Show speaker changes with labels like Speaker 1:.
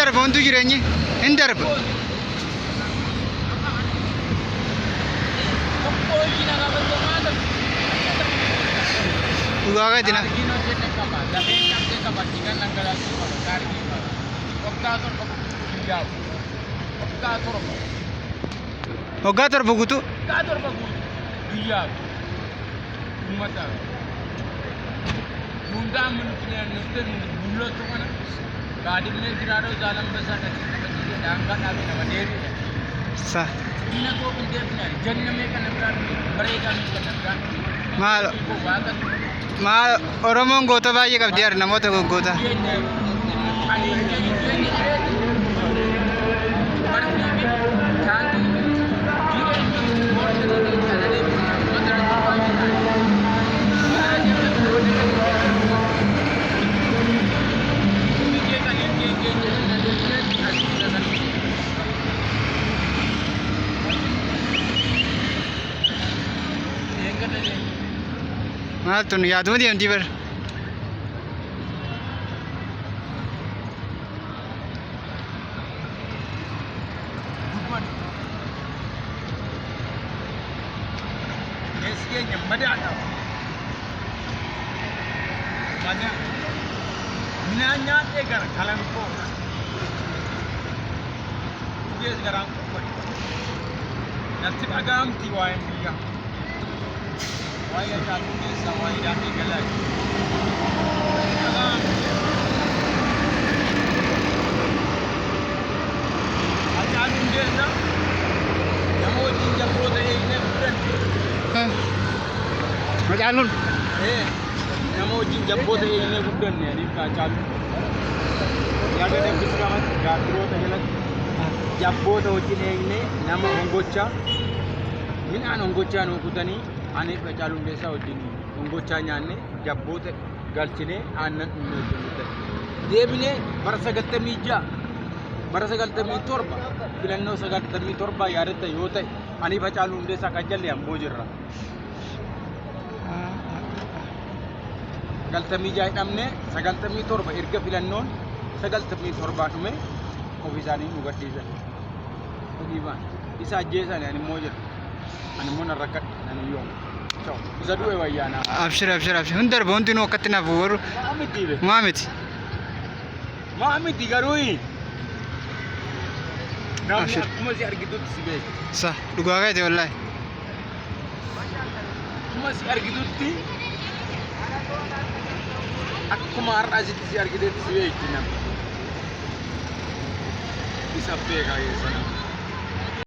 Speaker 1: darba wantu jireenyi hin darba. Dhugaa gaadina. Waggaa torba guutuu.
Speaker 2: Biyyaaf uummataaf hundaan mul'inaan nuti mul'atu kana baadiyyaa jiraadhaa zaalan basaa dhaqee daangaa dhaabee nama deebiidha.
Speaker 1: Sa.
Speaker 2: Inni koo kun deebiidha. Jannamee kana biraan bareedaa nu kan biraan.
Speaker 1: Maal Oromoon goota baay'ee qabdi yaar namoota goggoota. Maal tun yaaduma deemti bar.
Speaker 2: Keenya madaadha. Mana minaan nyaatee gara kalankoo. Gees garaan qophii. Natti dhagaamti waa'een biyyaa. Waa'ee jaallu keessa waa'ee daafii galaa. Ajaa'ibu keessa namoonni jabboota eegnee fudhan.
Speaker 1: Macaalun.
Speaker 2: Nama wajjin jabboota eegnee guddanne aniif Haacaaluu. Yaada danfisuu namatti gaaffiroota jalatti jabboota wajjin eegnee nama hongochaa midhaan hongochaa nuu kutanii aniif Haacaaluu Hundeessaa wajjin hongochaa nyaanne jabboota galchinee aannan dhumne wajjin guddanne. Deebinee bara 96 bara 97 filannoo 97 yaadatta yoo ta'e aniif Haacaaluu Hundeessaa kan jalle Amboo jirra. Galtamii jaayidhamne 97 erga filannoon 97 dhume ofii isaanii nu gadhiisan. Ofiifaan isa ajjeesan ani immoo jira. Ani immoo narra kadhe ani yoom. Ciao. Isa du'e wayyaana.
Speaker 1: Abshir. Hundi darba hundi nu akkatti naaf warru. Maamiti.
Speaker 2: Maamiti garuu
Speaker 1: Abshir.
Speaker 2: Akkuma si argitutti si beeku.
Speaker 1: Sa dhugaa gaete wallahi.
Speaker 2: Akkuma si argitutti akkuma har'aa si argitetti si beekti nama. Isa beekaa keessa nama.